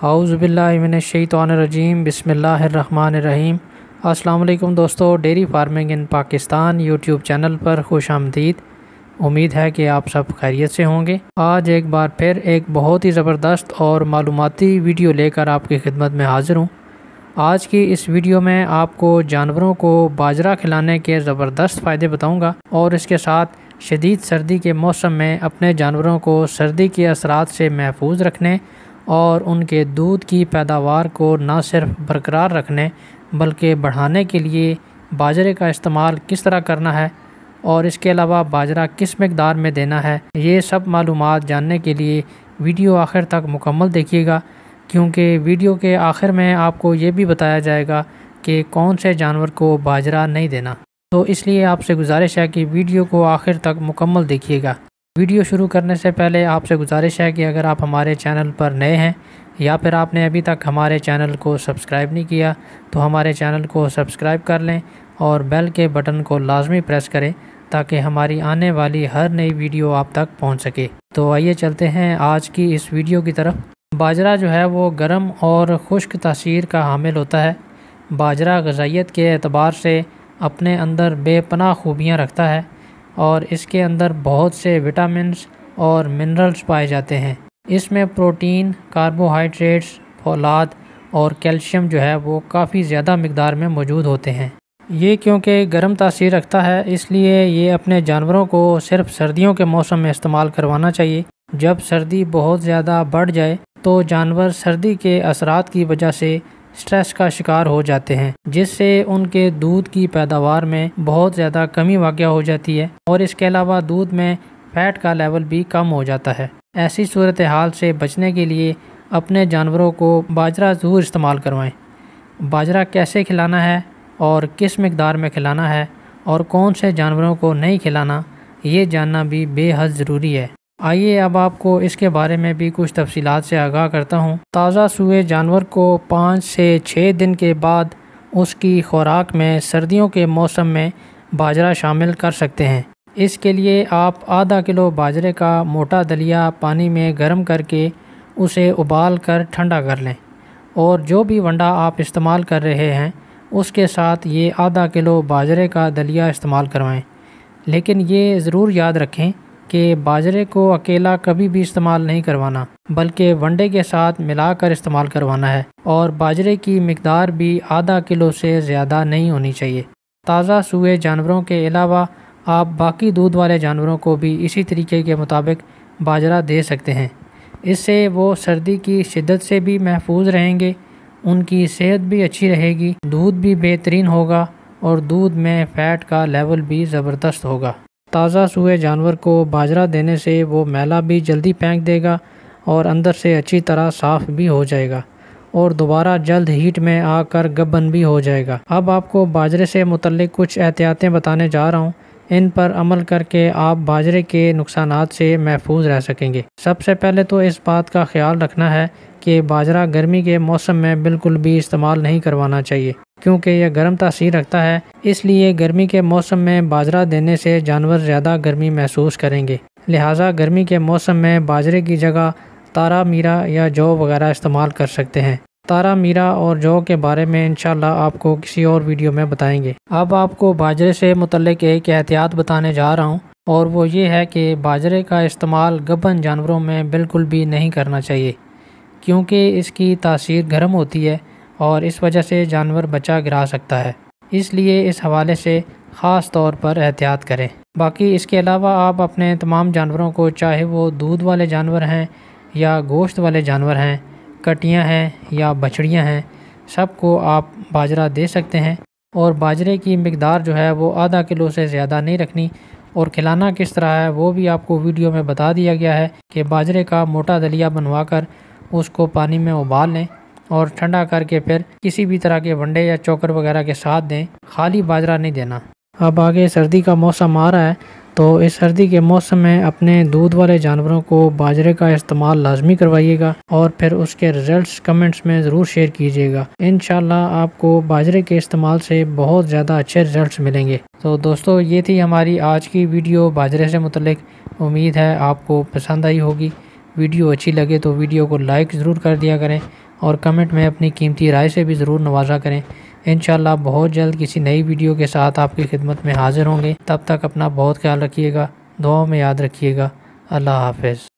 اعوذ باللہ من الشیطان الرجیم بسم اللہ الرحمن الرحیم۔ السلام علیکم دوستو، ڈیری فارمنگ ان پاکستان یوٹیوب چینل پر خوش آمدید۔ امید ہے کہ آپ سب خیریت سے ہوں گے۔ آج ایک بار پھر ایک بہت ہی زبردست اور معلوماتی ویڈیو لے کر آپ کی خدمت میں حاضر ہوں۔ آج کی اس ویڈیو میں آپ کو جانوروں کو باجرہ کھلانے کے زبردست فائدے بتاؤں گا، اور اس کے ساتھ شدید سردی کے موسم میں اپنے جانوروں کو سردی کے اثرات سے محفوظ رکھنے اور ان کے دودھ کی پیداوار کو نہ صرف برقرار رکھنے بلکہ بڑھانے کے لیے باجرے کا استعمال کس طرح کرنا ہے، اور اس کے علاوہ باجرہ کس مقدار میں دینا ہے، یہ سب معلومات جاننے کے لیے ویڈیو آخر تک مکمل دیکھیے گا، کیونکہ ویڈیو کے آخر میں آپ کو یہ بھی بتایا جائے گا کہ کون سے جانور کو باجرہ نہیں دینا۔ تو اس لیے آپ سے گزارش ہے کہ ویڈیو کو آخر تک مکمل دیکھیے گا۔ ویڈیو شروع کرنے سے پہلے آپ سے گزارش ہے کہ اگر آپ ہمارے چینل پر نئے ہیں یا پھر آپ نے ابھی تک ہمارے چینل کو سبسکرائب نہیں کیا تو ہمارے چینل کو سبسکرائب کر لیں اور بیل کے بٹن کو لازمی پریس کریں تاکہ ہماری آنے والی ہر نئی ویڈیو آپ تک پہنچ سکے۔ تو آئیے چلتے ہیں آج کی اس ویڈیو کی طرف۔ باجرہ جو ہے وہ گرم اور خشک تاثیر کا حامل ہوتا ہے۔ باجرہ غذائیت کے اعتبار سے اپنے اندر بے پناہ خوبیاں رکھتا ہے اور اس کے اندر بہت سے وٹامنز اور منرلز پائے جاتے ہیں۔ اس میں پروٹین، کاربوہائیڈریٹس، فولاد اور کیلشیم جو ہے وہ کافی زیادہ مقدار میں موجود ہوتے ہیں۔ یہ کیونکہ گرم تاثیر رکھتا ہے اس لیے یہ اپنے جانوروں کو صرف سردیوں کے موسم میں استعمال کروانا چاہیے۔ جب سردی بہت زیادہ بڑھ جائے تو جانور سردی کے اثرات کی وجہ سے سٹریس کا شکار ہو جاتے ہیں، جس سے ان کے دودھ کی پیداوار میں بہت زیادہ کمی واقع ہو جاتی ہے، اور اس کے علاوہ دودھ میں فیٹ کا لیول بھی کم ہو جاتا ہے۔ ایسی صورتحال سے بچنے کے لیے اپنے جانوروں کو باجرہ ضرور استعمال کروائیں۔ باجرہ کیسے کھلانا ہے اور کس مقدار میں کھلانا ہے اور کون سے جانوروں کو نہیں کھلانا، یہ جاننا بھی بے حد ضروری ہے۔ آئیے اب آپ کو اس کے بارے میں بھی کچھ تفصیلات سے آگاہ کرتا ہوں۔ تازہ سوئے جانور کو 5 سے 6 دن کے بعد اس کی خوراک میں سردیوں کے موسم میں باجرہ شامل کر سکتے ہیں۔ اس کے لیے آپ آدھا کلو باجرے کا موٹا دلیا پانی میں گرم کر کے اسے ابال کر ٹھنڈا کر لیں، اور جو بھی ونڈا آپ استعمال کر رہے ہیں اس کے ساتھ یہ آدھا کلو باجرے کا دلیا استعمال کروائیں۔ لیکن یہ ضرور یاد رکھیں کہ باجرے کو اکیلا کبھی بھی استعمال نہیں کروانا بلکہ ونڈے کے ساتھ ملا کر استعمال کروانا ہے، اور باجرے کی مقدار بھی آدھا کلو سے زیادہ نہیں ہونی چاہیے۔ تازہ سوئے جانوروں کے علاوہ آپ باقی دودھ والے جانوروں کو بھی اسی طریقے کے مطابق باجرہ دے سکتے ہیں۔ اس سے وہ سردی کی شدت سے بھی محفوظ رہیں گے، ان کی صحت بھی اچھی رہے گی، دودھ بھی بہترین ہوگا اور دودھ میں فیٹ کا لیول بھی زبردست ہوگا۔ تازہ سوئے جانور کو باجرہ دینے سے وہ میلہ بھی جلدی پھینک دے گا اور اندر سے اچھی طرح صاف بھی ہو جائے گا، اور دوبارہ جلد ہیٹ میں آ کر گبن بھی ہو جائے گا۔ اب آپ کو باجرے سے متعلق کچھ احتیاطیں بتانے جا رہا ہوں، ان پر عمل کر کے آپ باجرے کے نقصانات سے محفوظ رہ سکیں گے۔ سب سے پہلے تو اس بات کا خیال رکھنا ہے کہ باجرہ گرمی کے موسم میں بالکل بھی استعمال نہیں کروانا چاہیے، کیونکہ یہ گرم تاثیر رکھتا ہے۔ اس لیے گرمی کے موسم میں باجرہ دینے سے جانور زیادہ گرمی محسوس کریں گے، لہٰذا گرمی کے موسم میں باجرے کی جگہ تارا میرا یا جو وغیرہ استعمال کر سکتے ہیں۔ تارا میرا اور جو کے بارے میں انشاءاللہ آپ کو کسی اور ویڈیو میں بتائیں گے۔ اب آپ کو باجرے سے متعلق ایک احتیاط بتانے جا رہا ہوں، اور وہ یہ ہے کہ باجرے کا استعمال گبن جانوروں میں بالکل بھی نہیں کرنا چاہیے، کیونکہ اس کی تاثیر گرم ہوتی ہے اور اس وجہ سے جانور بچہ گرا سکتا ہے۔ اس لیے اس حوالے سے خاص طور پر احتیاط کریں۔ باقی اس کے علاوہ آپ اپنے تمام جانوروں کو، چاہے وہ دودھ والے جانور ہیں یا گوشت والے جانور ہیں، کٹیاں ہیں یا بچڑیاں ہیں، سب کو آپ باجرہ دے سکتے ہیں، اور باجرے کی مقدار جو ہے وہ آدھا کلو سے زیادہ نہیں رکھنی، اور کھلانا کس طرح ہے وہ بھی آپ کو ویڈیو میں بتا دیا گیا ہے کہ باجرے کا موٹا دلیا بنوا کر اس کو پانی میں ابال لیں اور ٹھنڈا کر کے پھر کسی بھی طرح کے ونڈے یا چوکر وغیرہ کے ساتھ دیں، خالی باجرہ نہیں دینا۔ اب آگے سردی کا موسم آ رہا ہے، تو اس سردی کے موسم میں اپنے دودھ والے جانوروں کو باجرے کا استعمال لازمی کروائیے گا، اور پھر اس کے رزلٹس کمنٹس میں ضرور شیئر کیجیے گا۔ انشاءاللہ آپ کو باجرے کے استعمال سے بہت زیادہ اچھے رزلٹس ملیں گے۔ تو دوستو، یہ تھی ہماری آج کی ویڈیو باجرے سے متعلق۔ امید ہے آپ کو پسند آئی ہوگی۔ ویڈیو اچھی لگے تو ویڈیو کو لائک ضرور کر دیا کریں، اور کمنٹ میں اپنی قیمتی رائے سے بھی ضرور نوازا کریں۔ انشاءاللہ بہت جلد کسی نئی ویڈیو کے ساتھ آپ کی خدمت میں حاضر ہوں گے۔ تب تک اپنا بہت خیال رکھیے گا، دعاؤں میں یاد رکھیے گا۔ اللہ حافظ۔